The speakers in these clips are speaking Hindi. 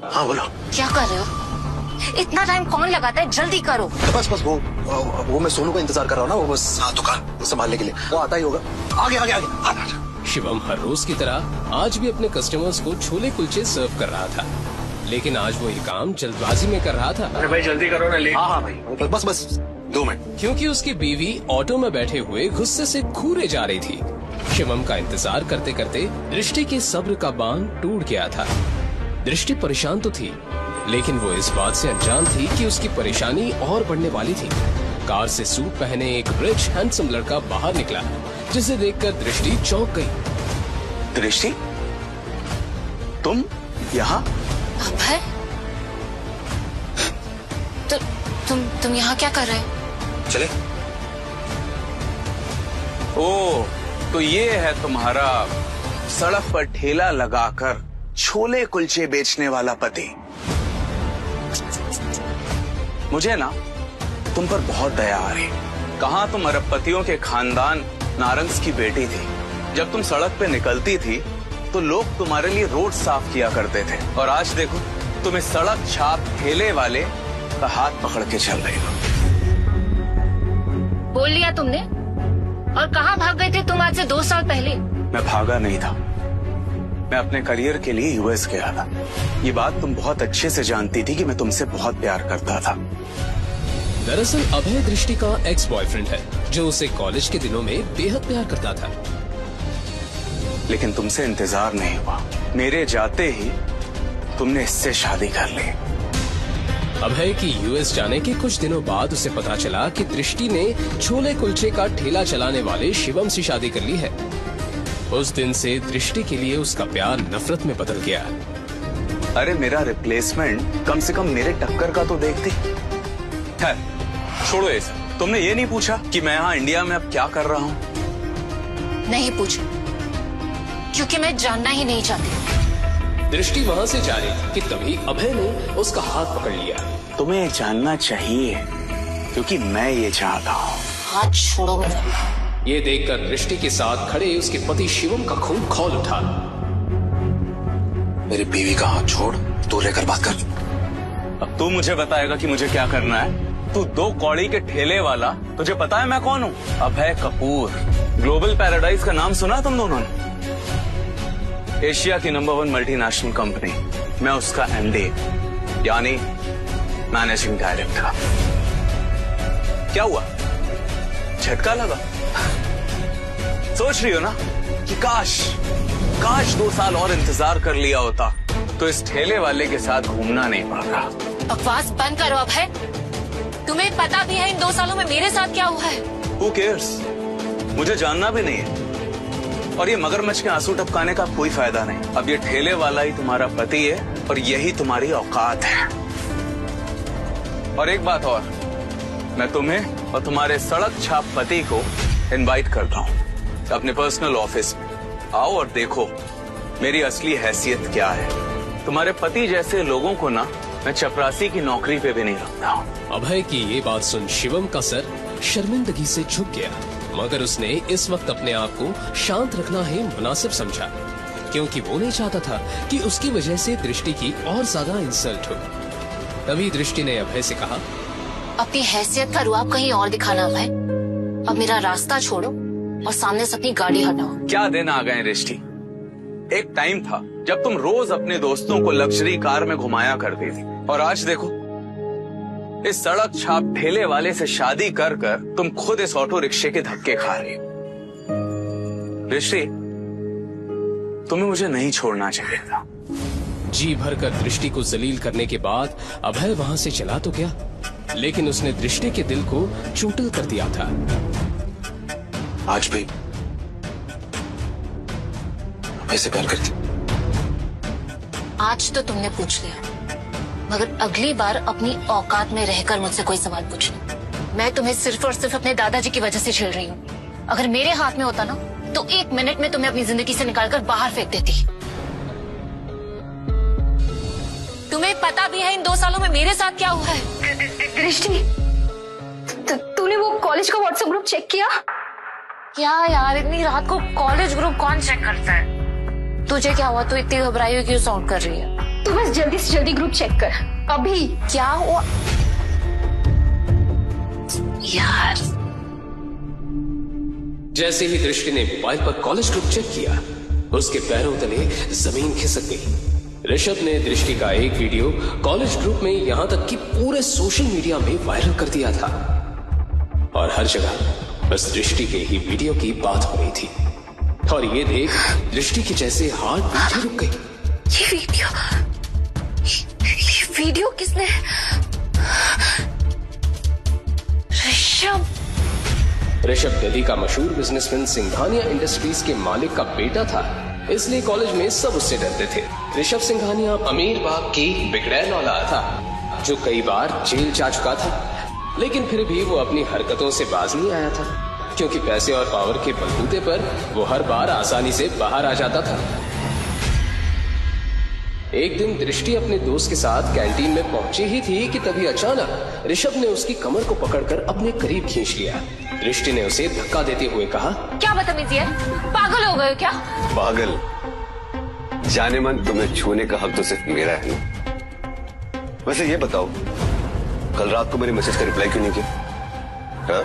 हाँ बोलो। क्या कर रहे हो? इतना टाइम कौन लगाता है, जल्दी करो। बस बस वो मैं सोनू का इंतजार कर रहा हूँ ना, वो बस दुकान संभालने के लिए, वो आता ही होगा। आगे आगे आगे आगे। शिवम हर रोज की तरह आज भी अपने कस्टमर्स को छोले कुलचे सर्व कर रहा था, लेकिन आज वो ये काम जल्दबाजी में कर रहा था। अरे भाई जल्दी करो ना, लेट। हाँ भाई बस बस 2 मिनट। क्योंकि उसकी बीवी ऑटो में बैठे हुए गुस्से से घूरे जा रही थी। शिवम का इंतजार करते करते दृष्टि के सब्र का बांध टूट गया था। दृष्टि परेशान तो थी, लेकिन वो इस बात से अनजान थी कि उसकी परेशानी और बढ़ने वाली थी। कार से सूट पहने एक रिच हैंडसम लड़का बाहर निकला, जिसे देखकर दृष्टि चौंक गई। दृष्टि, तुम यहाँ? अभय, तुम यहाँ क्या कर रहे हो? चले। ओ, तो ये है तुम्हारा सड़क पर ठेला लगाकर छोले कुलचे बेचने वाला पति। मुझे ना तुम पर बहुत दया आ रही। कहाँ तुम अरबपतियों के खानदान नारंग्स की बेटी थी। जब तुम सड़क पे निकलती थी तो लोग तुम्हारे लिए रोड साफ किया करते थे, और आज देखो तुम इस सड़क छाप ठेले वाले का हाथ पकड़ के चल रही हो। बोल लिया तुमने? और कहाँ भाग गए थे तुम आज से 2 साल पहले? मैं भागा नहीं था, मैं अपने करियर के लिए यूएस गया था। ये बात तुम बहुत अच्छे से जानती थी कि मैं तुमसे बहुत प्यार करता था। दरअसल अभय दृष्टि का एक्स बॉयफ्रेंड है, जो उसे कॉलेज के दिनों में बेहद प्यार करता था। लेकिन तुमसे इंतजार नहीं हुआ, मेरे जाते ही तुमने इससे शादी कर ली। अभय की यूएस जाने के कुछ दिनों बाद उसे पता चला कि दृष्टि ने छोले कुलचे का ठेला चलाने वाले शिवम से शादी कर ली है। उस दिन से दृष्टि के लिए उसका प्यार नफरत में बदल गया। अरे मेरा रिप्लेसमेंट कम से कम मेरे टक्कर का तो देखती। है, छोड़ो ये सब। तुमने ये नहीं पूछा कि मैं यहाँ इंडिया में अब क्या कर रहा हूँ? नहीं पूछा, क्योंकि मैं जानना ही नहीं चाहती। दृष्टि वहाँ से जा रही थी कि तभी अभय ने उसका हाथ पकड़ लिया। तुम्हें जानना चाहिए, क्योंकि मैं ये चाहता हूँ। हाथ छोड़ो मुझे। ये देखकर दृष्टि के साथ खड़े उसके पति शिवम का खून खौल उठा। मेरी बीवी का हाथ छोड़, दूर रहकर बात कर। अब तू मुझे बताएगा कि मुझे क्या करना है? तू 2 कौड़ी के ठेले वाला, तुझे पता है मैं कौन हूँ? अभय कपूर। ग्लोबल पैराडाइज का नाम सुना तुम दोनों ने? एशिया की नंबर 1 मल्टीनेशनल कंपनी, मैं उसका एमडी यानी मैनेजिंग डायरेक्टर। क्या हुआ, झटका लगा? सोच रही हो ना कि काश 2 साल और इंतजार कर लिया होता तो इस ठेले वाले के साथ घूमना नहीं पड़ता। बकवास बंद करो अभय। तुम्हें पता भी है इन 2 सालों में मेरे साथ क्या हुआ है? Who cares? मुझे जानना भी नहीं है, और ये मगरमच्छ के आंसू टपकाने का कोई फायदा नहीं। अब ये ठेले वाला ही तुम्हारा पति है और यही तुम्हारी औकात है। और एक बात और, मैं तुम्हें और तुम्हारे सड़क छाप पति को इनवाइट करता हूँ अपने पर्सनल ऑफिस में। आओ और देखो मेरी असली हैसियत क्या है। तुम्हारे पति जैसे लोगों को ना मैं चपरासी की नौकरी पे भी नहीं रखता हूँ। अभय की ये बात सुन शिवम का सर शर्मिंदगी से झुक गया, मगर उसने इस वक्त अपने आप को शांत रखना ही मुनासिब समझा, क्योंकि वो नहीं चाहता था कि उसकी वजह से दृष्टि की और ज्यादा इंसल्ट हो। तभी दृष्टि ने अभय से कहा, अपनी हैसियत का रुआब कहीं और दिखाना अभय। अब मेरा रास्ता छोड़ो और सामने से अपनी गाड़ी हटाओ। क्या दिन आ गए दृष्टि। एक टाइम था जब तुम रोज अपने दोस्तों को लग्जरी कार में घुमाया करती थी, और आज देखो इस सड़क छाप ठेले वाले से शादी कर कर तुम खुद इस ऑटो रिक्शे के धक्के खा रही हो। दृष्टि, तुम्हें मुझे नहीं छोड़ना चाहिए था। जी भरकर दृष्टि को जलील करने के बाद अभय वहाँ से चला तो गया, लेकिन उसने दृष्टि के दिल को चोटिल कर दिया था। आज भी ऐसे प्यार करती? आज तो तुमने पूछ लिया, मगर अगली बार अपनी औकात में रहकर मुझसे कोई सवाल पूछना। मैं तुम्हें सिर्फ और सिर्फ अपने दादाजी की वजह से छेड़ रही हूँ। अगर मेरे हाथ में होता ना तो 1 मिनट में तुम्हें अपनी जिंदगी से निकालकर बाहर फेंक देती। तुम्हें पता भी है इन 2 सालों में मेरे साथ क्या हुआ है? दृष्टि, तूने वो कॉलेज का व्हाट्सएप ग्रुप चेक किया? क्या यार, इतनी रात को कॉलेज ग्रुप कौन चेक करता है? तुझे क्या हुआ? तू इतनी घबराई हुई क्यों साउंड कर रही है? तू बस जल्दी से जल्दी ग्रुप चेक कर अभी। क्या हुआ यार? जैसे ही दृष्टि ने मोबाइल पर कॉलेज ग्रुप चेक किया, उसके पैरों तले जमीन खिसक गई। ऋषभ ने दृष्टि का एक वीडियो कॉलेज ग्रुप में यहां तक कि पूरे सोशल मीडिया में वायरल कर दिया था और हर जगह बस दृष्टि के ही वीडियो की बात हो रही थी। और ये देख दृष्टि की जैसे हार्ट बीट ही रुक गई। ये वीडियो किसने? ऋषभ दिल्ली का मशहूर बिजनेसमैन सिंघानिया इंडस्ट्रीज के मालिक का बेटा था, इसलिए कॉलेज में सब उससे डरते थे। ऋषभ सिंघानिया अमीर बाप की बिगड़ैल औलाद था जो कई बार जेल जा चुका था, लेकिन फिर भी वो अपनी हरकतों से बाज नहीं आया था, क्योंकि पैसे और पावर के बलबूते पर वो हर बार आसानी से बाहर आ जाता था। एक दिन दृष्टि अपने दोस्त के साथ कैंटीन में पहुंची ही थी कि तभी अचानक ऋषभ ने उसकी कमर को पकड़कर अपने करीब खींच लिया। दृष्टि ने उसे धक्का देते हुए कहा, क्या बदतमीजी है? पागल हो गए क्या? पागल? जाने मन, तुम्हें छूने का हक तो सिर्फ मेरा है ना। वैसे ये बताओ, कल रात को मेरे मैसेज का रिप्लाई क्यों नहीं किया? हाँ?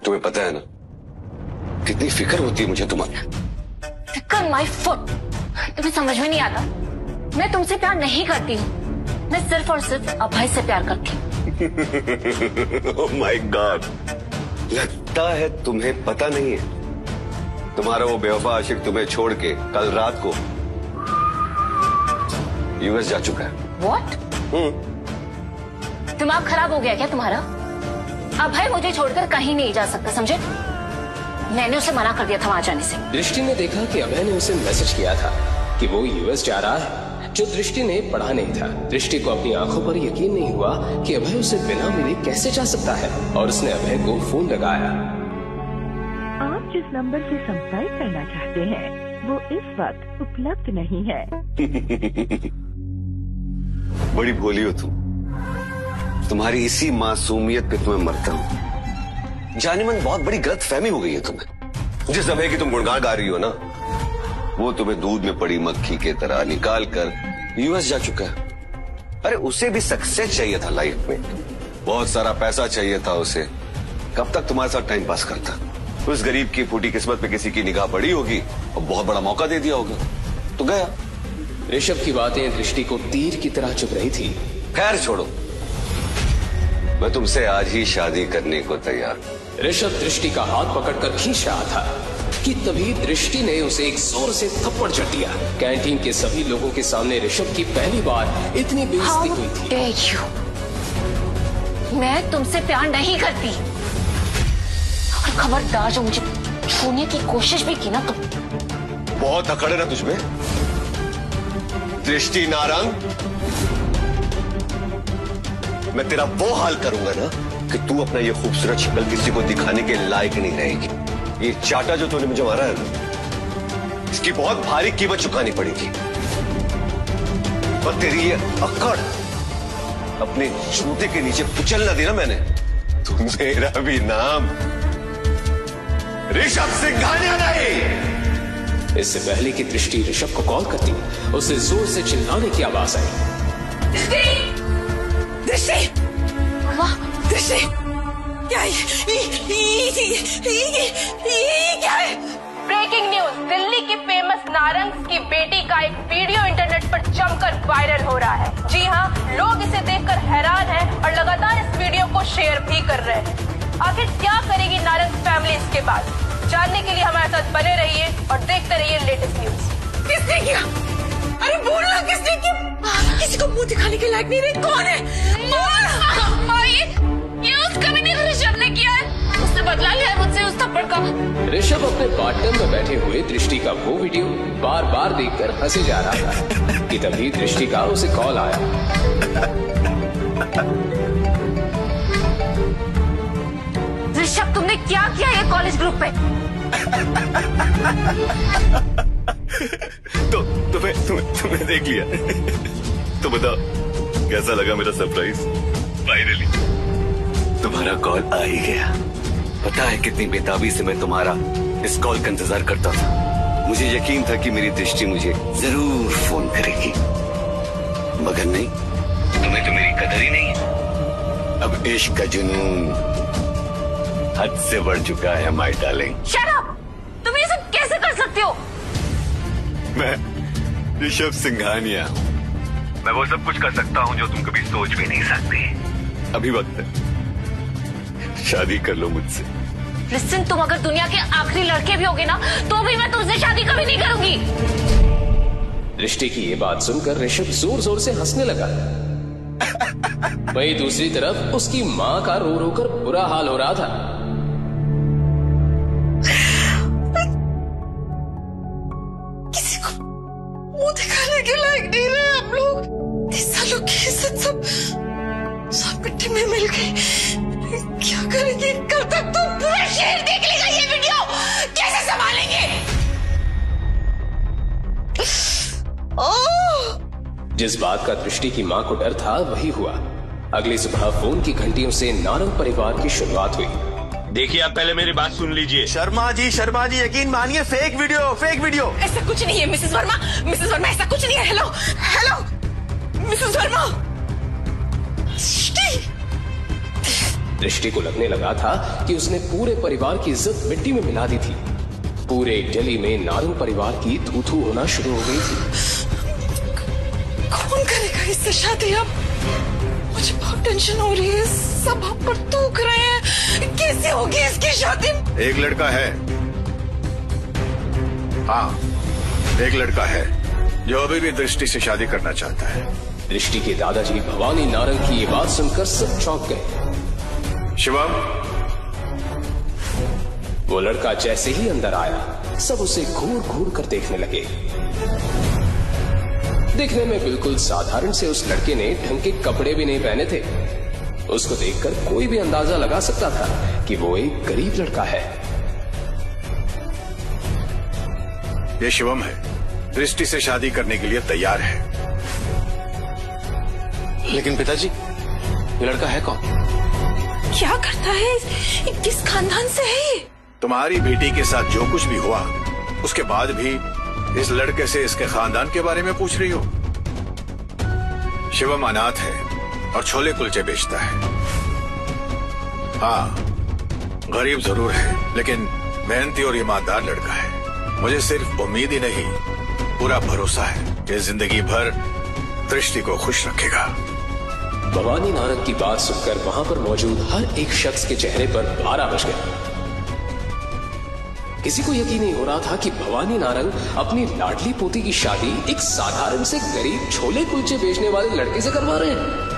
तुम्हें पता है ना कितनी फिक्र होती है मुझे तुम्हारी। फिक्र माय फुट। तुम्हें समझ में नहीं आता? मैं तुमसे प्यार नहीं करती हूँ, मैं सिर्फ और सिर्फ अभय से प्यार करती हूँ। ओह माय गॉड, लगता है तुम्हें पता नहीं है। तुम्हारा वो बेवफा आशिक तुम्हें छोड़ के कल रात को यूएस जा चुका है। What? दिमाग खराब हो गया क्या तुम्हारा? अभय मुझे छोड़कर कहीं नहीं जा सकता, समझे? मैंने उसे मना कर दिया था वहां जाने से। दृष्टि ने देखा कि अभय ने उसे मैसेज किया था कि वो यूएस जा रहा है, जो दृष्टि ने पढ़ा नहीं था। दृष्टि को अपनी आंखों पर यकीन नहीं हुआ कि अभय उसे बिना मिले कैसे जा सकता है, और उसने अभय को फोन लगाया। आप जिस नंबर से संपर्क करना चाहते हैं वो इस वक्त उपलब्ध नहीं है। बड़ी भोली हो तुम, तुम्हारी इसी मासूमियत पे तुम्हें मरता हूं। जाने मन, बहुत बड़ी गलत फहमी हो गई है तुम्हें। जिस अभय की तुम गुणगान गा रही हो ना, वो तुम्हें दूध में पड़ी मक्खी के तरह निकाल कर यूएस जा चुका है। अरे उसे भी सक्सेस चाहिए था लाइफ में, बहुत सारा पैसा चाहिए था उसे। कब तक तुम्हारे साथ टाइम पास करता? उस गरीब की फूटी किस्मत पे किसी की निगाह पड़ी होगी और बहुत बड़ा मौका दे दिया होगा तो गया। ऋषभ की बातें दृष्टि को तीर की तरह चुभ रही थी। खैर छोड़ो, मैं तुमसे आज ही शादी करने को तैयार। ऋषभ दृष्टि का हाथ पकड़कर खींच रहा था कि तभी दृष्टि ने उसे एक जोर से थप्पड़ जड़ दिया। कैंटीन के सभी लोगों के सामने ऋषभ की पहली बार इतनी बेइज्जती हुई थी। dare you? मैं तुमसे प्यार नहीं करती। अगर खबरदार जो मुझे छूने की कोशिश भी की ना तो बहुत अकड़ है ना तुझमें, दृष्टि नारंग। मैं तेरा वो हाल करूंगा ना कि तू अपना ये खूबसूरत शक्ल किसी को दिखाने के लायक नहीं रहेगी। ये चाटा जो तूने मुझे मारा है ना, इसकी बहुत भारी कीमत चुकानी पड़ेगी। और तेरी ये अकड़ अपने जूते के नीचे कुचल ना देना मैंने, तो मेरा भी नाम ऋषभ सिंघानिया नहीं। इससे पहले कि दृष्टि ऋषभ को कॉल करती, उसे जोर से चिल्लाने की आवाज आई। दृष्टि, वाह, दृष्टि, क्या क्या है? ब्रेकिंग न्यूज, दिल्ली की फेमस नारंग की बेटी का एक वीडियो इंटरनेट पर जमकर वायरल हो रहा है। जी हाँ, लोग इसे देखकर हैरान हैं और लगातार इस वीडियो को शेयर भी कर रहे हैं। आखिर क्या करेगी नारंग फैमिली इसके बाद? जानने के लिए हमारे साथ बने रहिए और देखते रहिए लेटेस्ट न्यूज। किसने किया? अरे बोलना, किसने किया? किसी को मुंह दिखाने के लायक नहीं रही। कौन है? ये उस कमीने ऋषभ ने किया है। उसने बदला लिया है मुझसे उस थप्पड़ का। ऋषभ अपने पार्टनर में बैठे हुए दृष्टि का वो वीडियो बार बार देखकर हंसे जा रहा था कि तभी दृष्टि का उसे कॉल आया। ऋषभ, तुमने क्या किया ये कॉलेज ग्रुप पे? तो तुम्हें देख लिया। तो बताओ कैसा लगा मेरा सरप्राइज? फाइनली तुम्हारा कॉल आ ही गया। पता है कितनी बेताबी से मैं तुम्हारा इस कॉल का इंतजार करता था। मुझे यकीन था कि मेरी दृष्टि मुझे जरूर फोन करेगी। मगर नहीं, तुम्हें तो मेरी कदर ही नहीं है। अब इश्क का जुनून हद से बढ़ चुका है माय डार्लिंग। Shut up! तुम ये सब कैसे कर सकते हो? मैं ऋषभ सिंघानिया हूँ। मैं वो सब कुछ कर सकता हूँ जो तुम कभी सोच भी नहीं सकती। अभी वक्त है, शादी कर लो मुझसे। लिसन, तुम अगर दुनिया के आखिरी लड़के भी होगे ना, तो भी मैं तुमसे शादी कभी नहीं करूंगी। दृष्टि की ये बात सुनकर ऋषभ जोर जोर से हंसने लगा। वहीं दूसरी तरफ उसकी माँ का रो रो कर बुरा हाल हो रहा था। किसी को मुंह दिखाने के लायक नहीं रहे हम लोग। 30 सालों की इज्जत सब मिट्टी में मिल गई। क्या करेंगे? कल तक तो पूरा शहर देख लेगा ये वीडियो। कैसे संभालेंगे? जिस बात का दृष्टि की माँ को डर था वही हुआ। अगली सुबह फोन की घंटियों से नारंग परिवार की शुरुआत हुई। देखिए, आप पहले मेरी बात सुन लीजिए। शर्मा जी यकीन मानिए, फेक वीडियो। ऐसा कुछ नहीं है मिसेस वर्मा, ऐसा कुछ नहीं है। Hello Mrs Verma. दृष्टि को लगने लगा था कि उसने पूरे परिवार की इज्जत मिट्टी में मिला दी थी। पूरे दिल्ली में नारंग परिवार की थू-थू होना शुरू हो गई थी। कौन करेगा इससे शादी? अब मुझे बहुत टेंशन हो रही है। सब हम पर थूक रहे हैं। कैसे होगी इसकी शादी? एक लड़का है, हाँ एक लड़का है जो अभी भी दृष्टि से शादी करना चाहता है। दृष्टि के दादाजी भवानी नारंग की ये बात सुनकर सब चौंक गए। शिवम, वो लड़का जैसे ही अंदर आया, सब उसे घूर घूर कर देखने लगे। देखने में बिल्कुल साधारण से उस लड़के ने ढंग के कपड़े भी नहीं पहने थे। उसको देखकर कोई भी अंदाजा लगा सकता था कि वो एक गरीब लड़का है। ये शिवम है, दृष्टि से शादी करने के लिए तैयार है। लेकिन पिताजी, ये लड़का है कौन? क्या करता है? किस खानदान से है ये? तुम्हारी बेटी के साथ जो कुछ भी हुआ, उसके बाद भी इस लड़के से इसके खानदान के बारे में पूछ रही हो? शिवम अनाथ है और छोले कुलचे बेचता है। हाँ, गरीब जरूर है, लेकिन मेहनती और ईमानदार लड़का है। मुझे सिर्फ उम्मीद ही नहीं, पूरा भरोसा है कि जिंदगी भर दृष्टि को खुश रखेगा। भवानी नारंग की बात सुनकर वहां पर मौजूद हर एक शख्स के चेहरे पर पारा बच गया। किसी को यकीन नहीं हो रहा था कि भवानी नारंग अपनी लाडली पोती की शादी एक साधारण से गरीब छोले कुलचे बेचने वाले लड़के से करवा रहे हैं।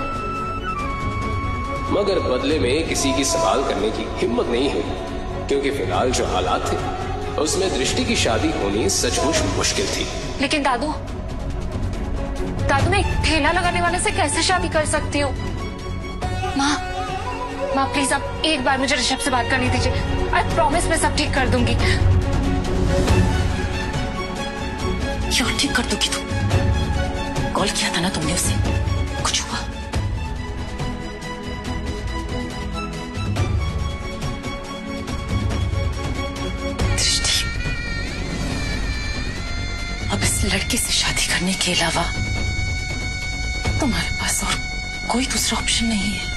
मगर बदले में किसी की सवाल करने की हिम्मत नहीं हुई, क्योंकि फिलहाल जो हालात थे उसमें दृष्टि की शादी होनी सचमुच मुश्किल थी। लेकिन दादू, मैं एक ठेला लगाने वाले से कैसे शादी कर सकती हूँ? माँ प्लीज आप एक बार मुझे ऋषभ से बात करने दीजिए। आई प्रॉमिस मैं सब ठीक कर दूंगी। क्यों ठीक कर दूंगी? तू कॉल किया था ना तुमने उसे? कुछ हुआ? दृष्टि, अब इस लड़के से शादी करने के अलावा तुम्हारे पास और कोई दूसरा ऑप्शन नहीं है।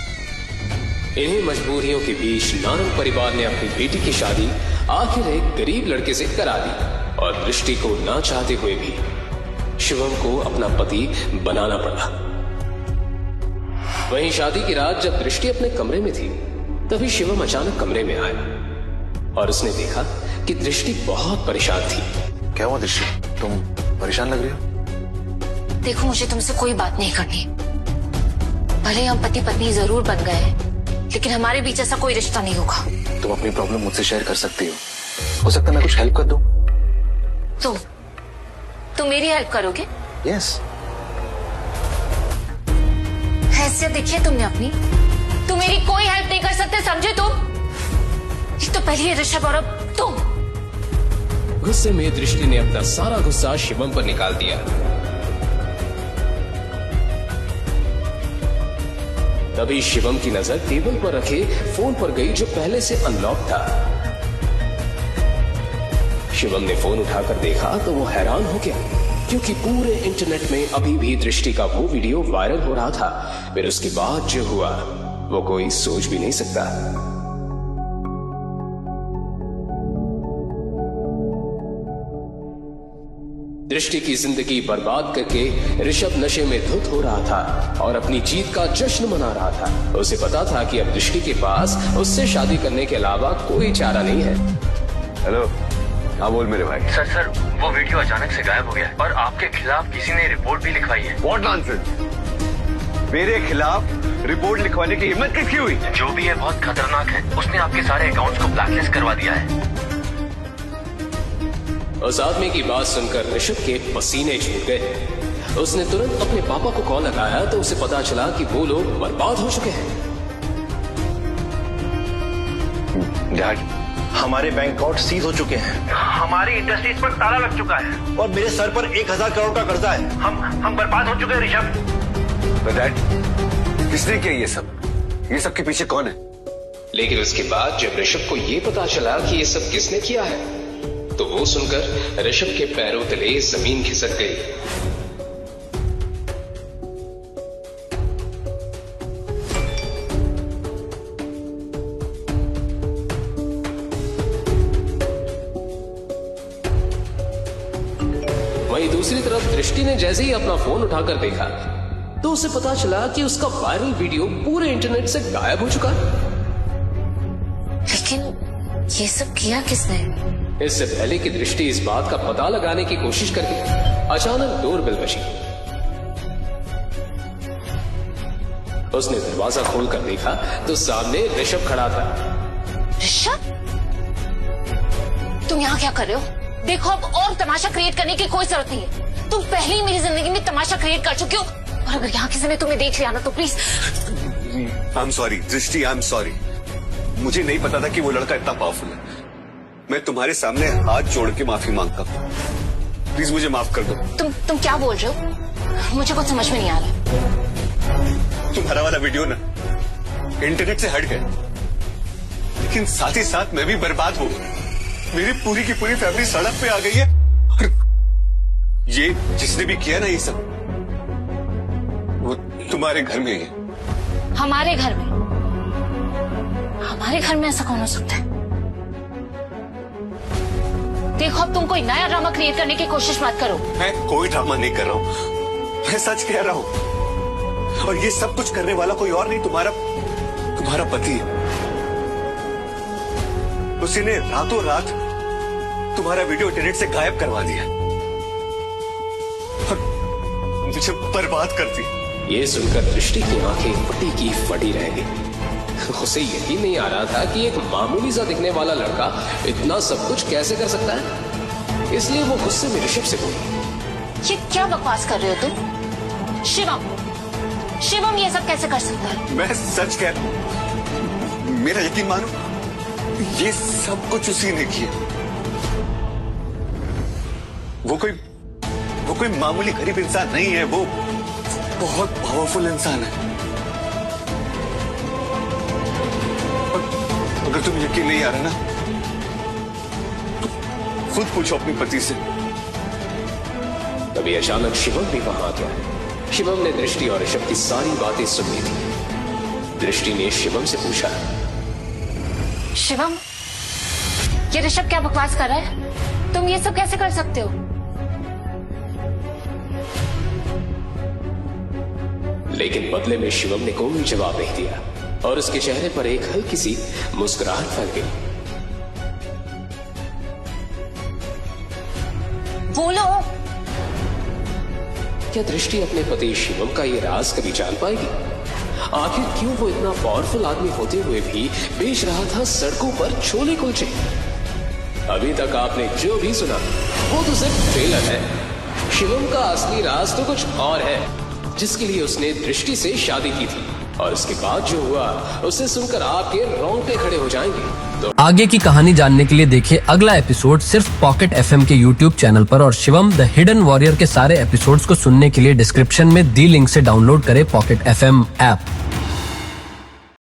इन्हीं मजबूरियों के बीच नारंग परिवार ने अपनी बेटी की शादी आखिर एक गरीब लड़के से करा दी और दृष्टि को ना चाहते हुए भी शिवम को अपना पति बनाना पड़ा। वहीं शादी की रात जब दृष्टि अपने कमरे में थी, तभी शिवम अचानक कमरे में आया और उसने देखा कि दृष्टि बहुत परेशान थी। क्या हुआ दृष्टि, तुम परेशान लग रही हो? देखो, मुझे तुमसे कोई बात नहीं करनी। भले हम पति पत्नी जरूर बन गए हैं, लेकिन हमारे बीच ऐसा कोई रिश्ता नहीं होगा। तुम अपनी प्रॉब्लम मुझसे शेयर कर सकती हो सकता है मैं कुछ हेल्प कर दूं। तुम मेरी हेल्प करोगे? यस। हैसियत देखिए तुमने अपनी। तुम मेरी कोई हेल्प नहीं कर सकते, समझे तुम? एक तो पहले ऋषभ और अब तुम। गुस्से में दृष्टि ने अपना सारा गुस्सा शिवम पर निकाल दिया। तभी शिवम की नजर टेबल पर रखे फोन पर गई, जो पहले से अनलॉक था। शिवम ने फोन उठाकर देखा तो वो हैरान हो गया। क्योंकि पूरे इंटरनेट में अभी भी दृष्टि का वो वीडियो वायरल हो रहा था। फिर उसके बाद जो हुआ वो कोई सोच भी नहीं सकता। दृष्टि की जिंदगी बर्बाद करके ऋषभ नशे में धुत हो रहा था और अपनी जीत का जश्न मना रहा था। उसे पता था कि अब दृष्टि के पास उससे शादी करने के अलावा कोई चारा नहीं है। हेलो, हाँ बोल मेरे भाई। सर वो वीडियो अचानक से गायब हो गया और आपके खिलाफ किसी ने रिपोर्ट भी लिखवाई है। What nonsense! मेरे खिलाफ रिपोर्ट लिखवाने की हिम्मत किसकी हुई? जो भी है बहुत खतरनाक है। उसने आपके सारे अकाउंट्स को ब्लैकलिस्ट करवा दिया है। उस आदमी की बात सुनकर ऋषभ के पसीने छूट गए। उसने तुरंत अपने पापा को कॉल लगाया तो उसे पता चला कि वो लोग बर्बाद हो चुके हैं। डैड, हमारे बैंक अकाउंट सीज हो चुके हैं। हमारी इंडस्ट्रीज पर ताला लग चुका है और मेरे सर पर 1000 करोड़ का कर्जा है। हम बर्बाद हो चुके हैं ऋषभ। तो डैड, किसने किया ये सब? ये सब के पीछे कौन है? लेकिन उसके बाद जब ऋषभ को ये पता चला कि ये सब किसने किया है तो वो सुनकर ऋषभ के पैरों तले जमीन खिसक गई। वहीं दूसरी तरफ दृष्टि ने जैसे ही अपना फोन उठाकर देखा तो उसे पता चला कि उसका वायरल वीडियो पूरे इंटरनेट से गायब हो चुका। लेकिन ये सब किया किसने? इससे पहले कि दृष्टि इस बात का पता लगाने की कोशिश करके अचानक डोरबेल बजी। उसने दरवाजा खोलकर देखा तो सामने ऋषभ खड़ा था। ऋषभ, तुम यहाँ क्या कर रहे हो? देखो अब और तमाशा क्रिएट करने की कोई जरूरत नहीं है। तुम पहले ही मेरी जिंदगी में तमाशा क्रिएट कर चुके हो और अगर यहाँ किसी ने तुम्हें देख लिया ना तो प्लीज। आई एम सॉरी दृष्टि, आई एम सॉरी। मुझे नहीं पता था कि वो लड़का इतना पावरफुल है। मैं तुम्हारे सामने हाथ जोड़ के माफी मांगता हूँ। प्लीज मुझे माफ कर दो। तुम क्या बोल रहे हो? मुझे कुछ समझ में नहीं आ रहा। तुम्हारा वाला वीडियो ना इंटरनेट से हट गया, लेकिन साथ ही साथ मैं भी बर्बाद हो गया। मेरी पूरी की पूरी फैमिली सड़क पे आ गई है और ये जिसने भी किया ना ये सब, वो तुम्हारे घर में है। हमारे घर में? हमारे घर में ऐसा कौन हो सकता है? देखो अब तुम कोई नया ड्रामा क्रिएट करने की कोशिश मत करो। मैं कोई ड्रामा नहीं कर रहा हूँ, मैं सच कह रहा हूँ। और ये सब कुछ करने वाला कोई और नहीं, तुम्हारा पति है। उसी ने रातों रात तुम्हारा वीडियो इंटरनेट से गायब करवा दिया और मुझे बर्बाद कर दी। ये सुनकर दृष्टि की आंखें फटी की फटी रह गई। उसे यकीन नहीं आ रहा था कि एक मामूली सा दिखने वाला लड़का इतना सब कुछ कैसे कर सकता है। इसलिए वो गुस्से में ऋषभ से बोली, ये क्या बकवास कर रहे हो तुम? शिवम ये सब कैसे कर सकता है? मैं सच कह रहा हूं, मेरा यकीन मानो, ये सब कुछ उसी ने किया। वो कोई मामूली गरीब इंसान नहीं है, वो बहुत पावरफुल इंसान है। अगर तुम यकीन नहीं आ रहा ना तो खुद पूछो अपने पति से। तभी अचानक शिवम भी वहां आ गया। शिवम ने दृष्टि और ऋषभ की सारी बातें सुन ली थी। दृष्टि ने शिवम से पूछा, शिवम, ये ऋषभ क्या बकवास कर रहा है? तुम ये सब कैसे कर सकते हो? लेकिन बदले में शिवम ने कोई जवाब नहीं दिया और उसके चेहरे पर एक हल्की सी मुस्कुराहट फैल गई। बोलो, क्या दृष्टि अपने पति शिवम का ये राज कभी जान पाएगी? आखिर क्यों वो इतना पावरफुल आदमी होते हुए भी बेच रहा था सड़कों पर छोले कुलचे? अभी तक आपने जो भी सुना वो तो सिर्फ ट्रेलर है। शिवम का असली राज तो कुछ और है, जिसके लिए उसने दृष्टि से शादी की थी और इसके बाद जो हुआ उसे सुनकर आपके रोंगटे खड़े हो जाएंगे। तो आगे की कहानी जानने के लिए देखिए अगला एपिसोड सिर्फ पॉकेट एफएम के यूट्यूब चैनल पर और शिवम द हिडन वॉरियर के सारे एपिसोड्स को सुनने के लिए डिस्क्रिप्शन में दी लिंक से डाउनलोड करें पॉकेट एफएम ऐप।